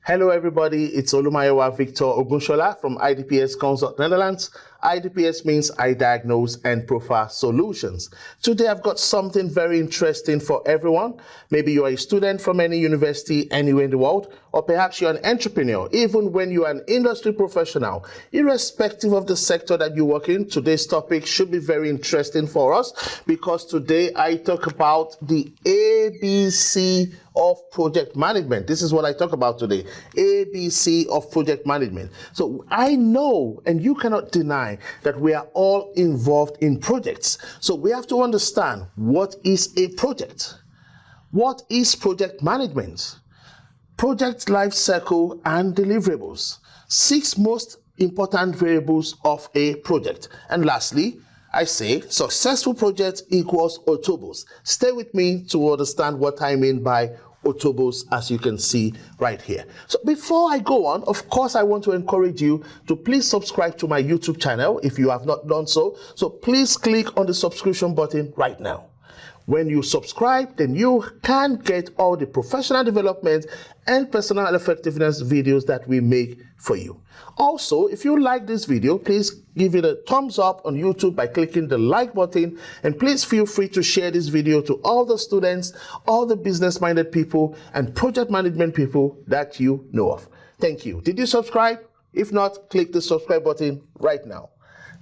Hello everybody, it's Olumayowa Victor Ogunshola from iDPS Consult Netherlands. iDPS means I Diagnose and Profile Solutions. Today I've got something very interesting for everyone. Maybe you're a student from any university anywhere in the world, or perhaps you're an entrepreneur. Even when you're an industry professional, irrespective of the sector that you work in, today's topic should be very interesting for us because today I talk about the ABC of project management. This is what I talk about today. ABC of project management. So I know, and you cannot deny, that we are all involved in projects. So we have to understand, what is a project? What is project management? Project life cycle and deliverables. 6 most important variables of a project. And lastly, I say successful project equals OTOBOS. Stay with me to understand what I mean by OTOBOS, as you can see right here. So before I go on, of course, I want to encourage you to please subscribe to my YouTube channel if you have not done so. So please click on the subscription button right now. When you subscribe, then you can get all the professional development and personal effectiveness videos that we make for you. Also, if you like this video, please give it a thumbs up on YouTube by clicking the like button, and please feel free to share this video to all the students, all the business-minded people, and project management people that you know of. Thank you. Did you subscribe? If not, click the subscribe button right now.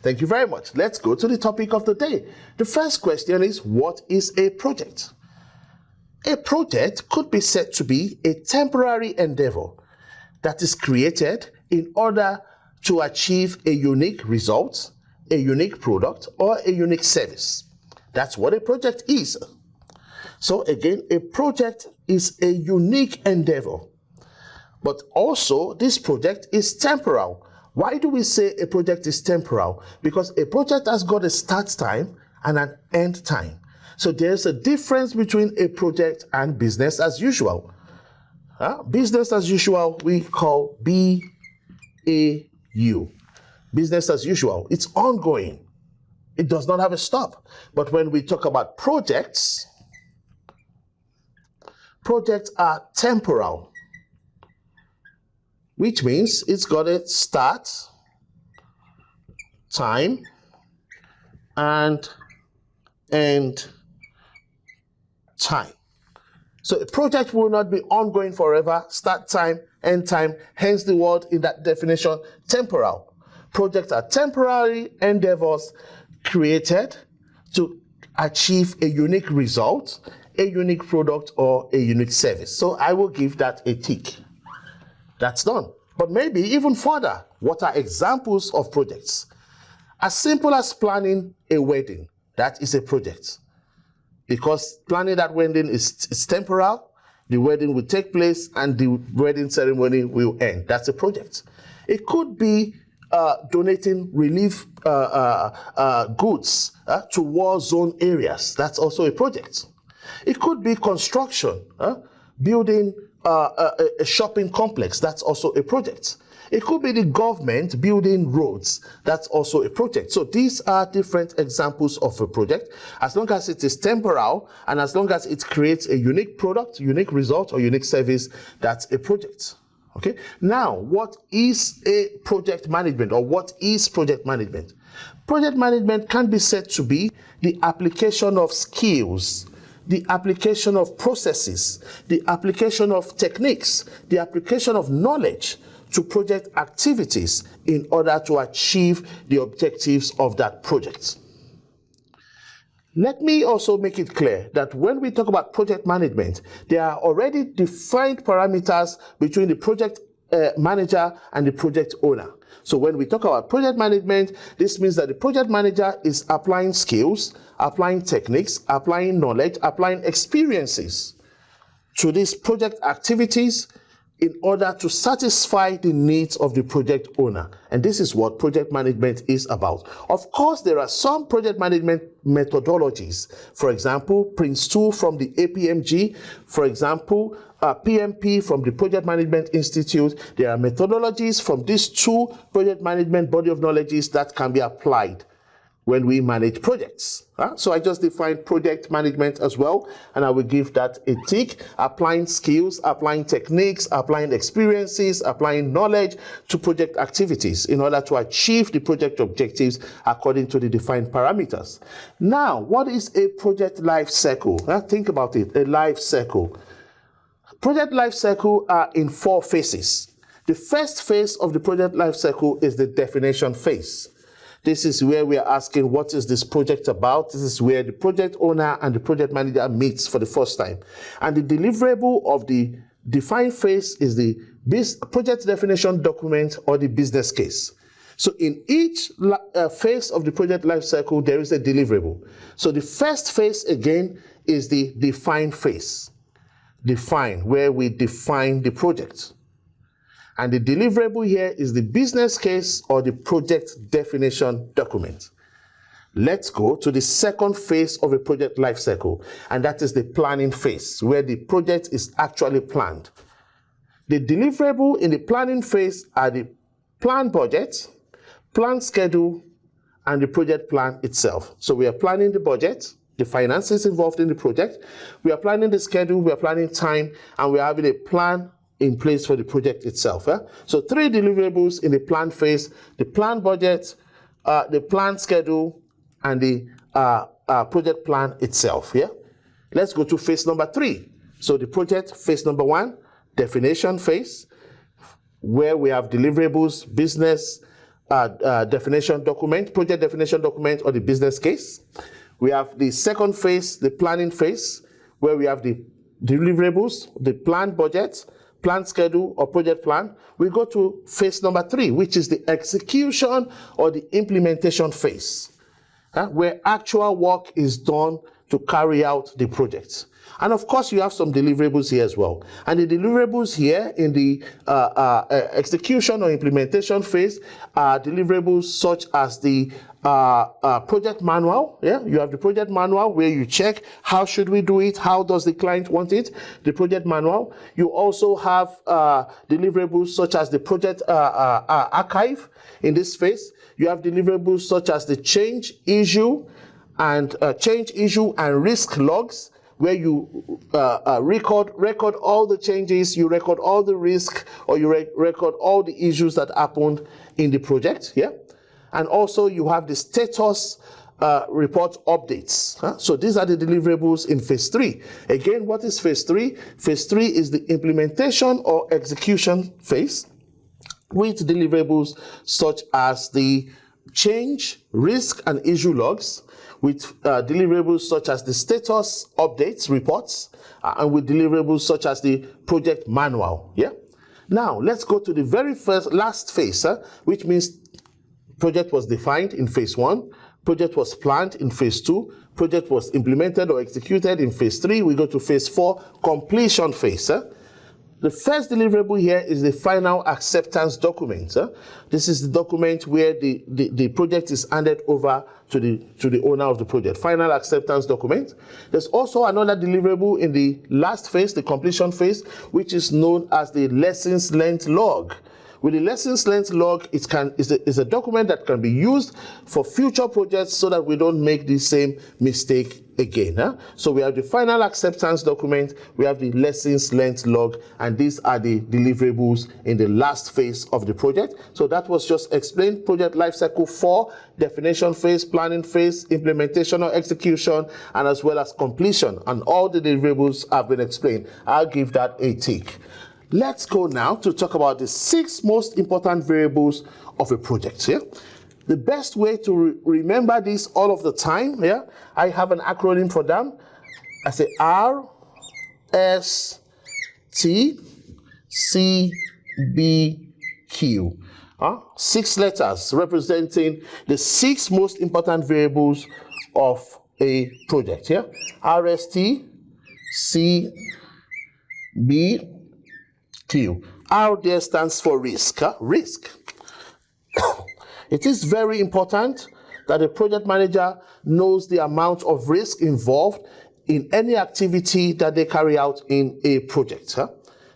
Thank you very much. Let's go to the topic of the day. The first question is, what is a project? A project could be said to be a temporary endeavor that is created in order to achieve a unique result, a unique product, or a unique service. That's what a project is. So again, a project is a unique endeavor, but also this project is temporal. Why do we say a project is temporal? Because a project has got a start time and an end time. So there's a difference between a project and business as usual. Business as usual, we call BAU. Business as usual. It's ongoing. It does not have a stop. But when we talk about projects, projects are temporal, which means it's got a start time and end time. So a project will not be ongoing forever, start time, end time, hence the word in that definition, temporal. Projects are temporary endeavors created to achieve a unique result, a unique product, or a unique service. So I will give that a tick. That's done. But maybe even further, what are examples of projects? As simple as planning a wedding, that is a project. Because planning that wedding is temporal, the wedding will take place and the wedding ceremony will end. That's a project. It could be donating relief goods to war zone areas. That's also a project. It could be construction, building a shopping complex. That's also a project. It could be the government building roads. That's also a project. So these are different examples of a project. As long as it is temporal and as long as it creates a unique product, unique result, or unique service, that's a project. Okay. Now, what is a project management, or what is project management? Project management can be said to be the application of skills, the application of processes, the application of techniques, the application of knowledge to project activities in order to achieve the objectives of that project. Let me also make it clear that when we talk about project management, there are already defined parameters between the project manager and the project owner. So when we talk about project management, this means that the project manager is applying skills, applying techniques, applying knowledge, applying experiences to these project activities in order to satisfy the needs of the project owner. And this is what project management is about. Of course, there are some project management methodologies. For example, Prince2 from the APMG, for example, PMP from the Project Management Institute. There are methodologies from these 2 project management body of knowledges that can be applied when we manage projects. So I just defined project management as well, and I will give that a tick. Applying skills, applying techniques, applying experiences, applying knowledge to project activities in order to achieve the project objectives according to the defined parameters. Now, what is a project life cycle? Think about it, a life cycle. Project life cycle are in 4 phases. The first phase of the project life cycle is the definition phase. This is where we are asking, what is this project about? This is where the project owner and the project manager meets for the first time. And the deliverable of the defined phase is the project definition document or the business case. So in each phase of the project life cycle, there is a deliverable. So the first phase, again, is the define phase. Define, where we define the project. And the deliverable here is the business case or the project definition document. Let's go to the second phase of a project life cycle, and that is the planning phase, where the project is actually planned. The deliverable in the planning phase are the plan budget, plan schedule, and the project plan itself. So we are planning the budget, the finances involved in the project, we are planning the schedule, we are planning time, and we are having a plan in place for the project itself. So 3 deliverables in the plan phase: the plan budget, the plan schedule, and the project plan itself. Let's go to phase number 3. So the project phase number 1, definition phase, where we have deliverables, business definition document, project definition document, or the business case. We have the second phase, the planning phase, where we have the deliverables, the plan budget, plan schedule, or project plan. We go to phase number 3, which is the execution or the implementation phase, where actual work is done to carry out the project. And of course, you have some deliverables here as well. And the deliverables here in the execution or implementation phase are deliverables such as the project manual. You have the project manual where you check how should we do it, how does the client want it, the project manual. You also have deliverables such as the project archive in this phase. You have deliverables such as the change issue and risk logs, where you record all the changes, you record all the risk, or you record all the issues that happened in the project. And also you have the status report updates. So these are the deliverables in phase 3. Again, what is phase 3? Phase 3 is the implementation or execution phase, with deliverables such as the change, risk, and issue logs, with deliverables such as the status updates reports, and with deliverables such as the project manual. Now let's go to the very last phase, which means project was defined in phase 1, project was planned in phase 2, project was implemented or executed in phase 3. We go to phase 4, completion phase. The first deliverable here is the final acceptance document. This is the document where the project is handed over to the owner of the project. Final acceptance document. There's also another deliverable in the last phase, the completion phase, which is known as the lessons learned log. With the lessons learned log, is a document that can be used for future projects so that we don't make the same mistake again. So we have the final acceptance document, we have the lessons learned log, and these are the deliverables in the last phase of the project. So that was just explained. Project lifecycle 4, definition phase, planning phase, implementation or execution, and as well as completion. And all the deliverables have been explained. I'll give that a tick. Let's go now to talk about the 6 most important variables of a project. The best way to remember this all of the time, I have an acronym for them. I say R, S, T, C, B, Q. 6 letters representing the 6 most important variables of a project. R, S, T, C, B, Q. R there stands for risk. Risk. It is very important that a project manager knows the amount of risk involved in any activity that they carry out in a project.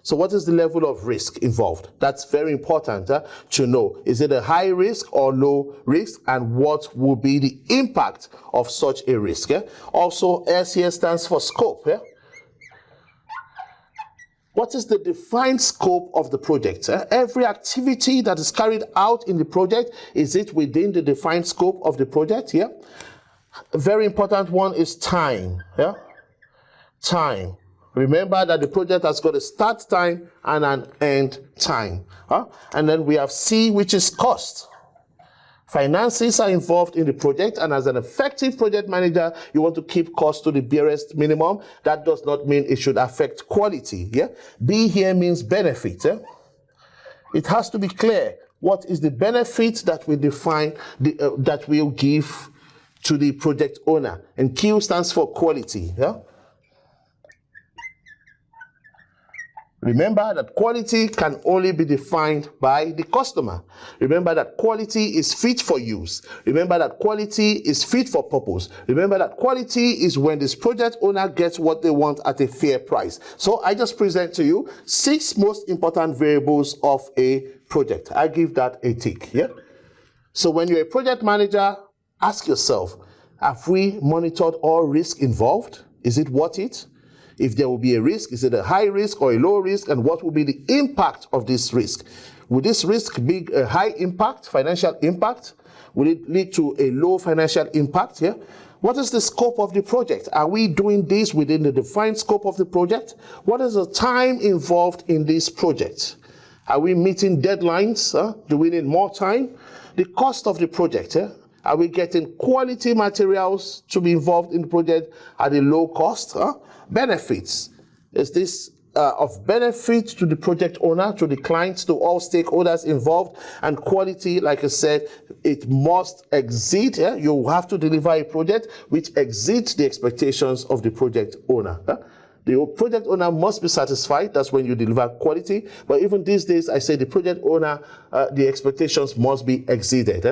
So what is the level of risk involved? That's very important to know. Is it a high risk or low risk, and what will be the impact of such a risk? Also, S here stands for scope. What is the defined scope of the project? Every activity that is carried out in the project, is it within the defined scope of the project? A very important one is time. Time. Remember that the project has got a start time and an end time. And then we have C, which is cost. Finances are involved in the project, and as an effective project manager, you want to keep costs to the barest minimum. That does not mean it should affect quality. B here means benefit. It has to be clear what is the benefit that we define, that we'll give to the project owner. And Q stands for quality. Remember that quality can only be defined by the customer. Remember that quality is fit for use. Remember that quality is fit for purpose. Remember that quality is when this project owner gets what they want at a fair price. So I just present to you 6 most important variables of a project. I give that a tick. So when you're a project manager, ask yourself, have we monitored all risk involved? Is it worth it? If there will be a risk, is it a high risk or a low risk, and what will be the impact of this risk? Will this risk be a high impact, financial impact? Will it lead to a low financial impact? What is the scope of the project? Are we doing this within the defined scope of the project? What is the time involved in this project? Are we meeting deadlines? Do we need more time? The cost of the project. Are we getting quality materials to be involved in the project at a low cost? Benefits. Is this of benefit to the project owner, to the clients, to all stakeholders involved? And quality, like I said, it must exceed. You have to deliver a project which exceeds the expectations of the project owner. The project owner must be satisfied. That's when you deliver quality. But even these days, I say the project owner, the expectations must be exceeded.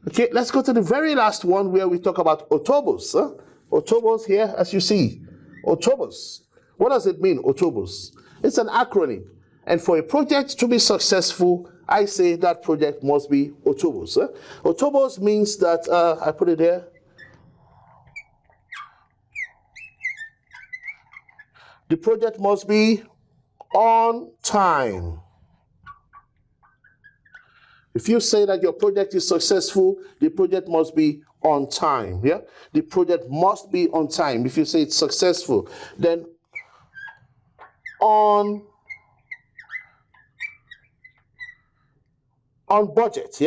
Okay, let's go to the very last one where we talk about OTOBOS. OTOBOS here, as you see. OTOBOS. What does it mean, OTOBOS? It's an acronym. And for a project to be successful, I say that project must be OTOBOS. OTOBOS means that, I put it there. The project must be on time. If you say that your project is successful, the project must be on time. The project must be on time. If you say it's successful, then on budget.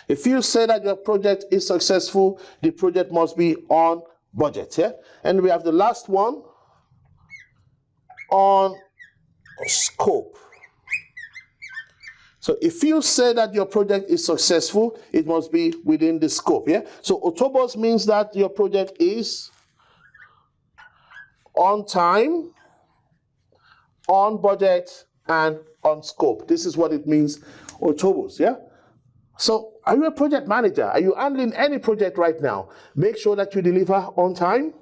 If you say that your project is successful, the project must be on budget. And we have the last one, on scope. So if you say that your project is successful, it must be within the scope. So OTOBOS means that your project is on time, on budget, and on scope. This is what it means, OTOBOS. So are you a project manager? Are you handling any project right now? Make sure that you deliver on time,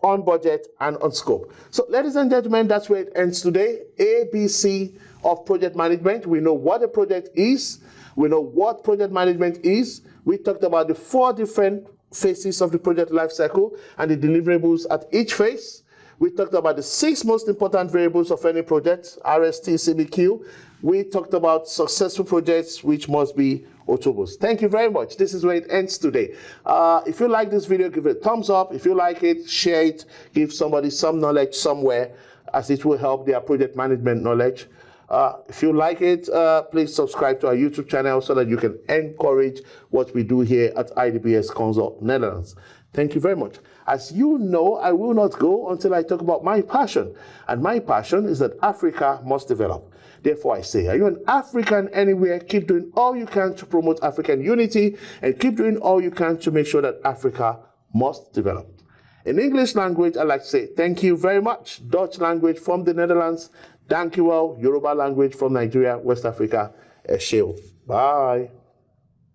on budget, and on scope. So ladies and gentlemen, that's where it ends today. ABC of project management. We know what a project is. We know what project management is. We talked about the 4 different phases of the project lifecycle and the deliverables at each phase. We talked about the 6 most important variables of any project, RST, CBQ. We talked about successful projects, which must be OTOBOS. Thank you very much. This is where it ends today. If you like this video, give it a thumbs up. If you like it, share it. Give somebody some knowledge somewhere, as it will help their project management knowledge. If you like it, please subscribe to our YouTube channel so that you can encourage what we do here at iDPS Consult Netherlands. Thank you very much. As you know, I will not go until I talk about my passion. And my passion is that Africa must develop. Therefore, I say, are you an African anywhere? Keep doing all you can to promote African unity, and keep doing all you can to make sure that Africa must develop. In English language, I like to say thank you very much. Dutch language from the Netherlands, thank you well. Yoruba language from Nigeria, West Africa, Esheo. Bye.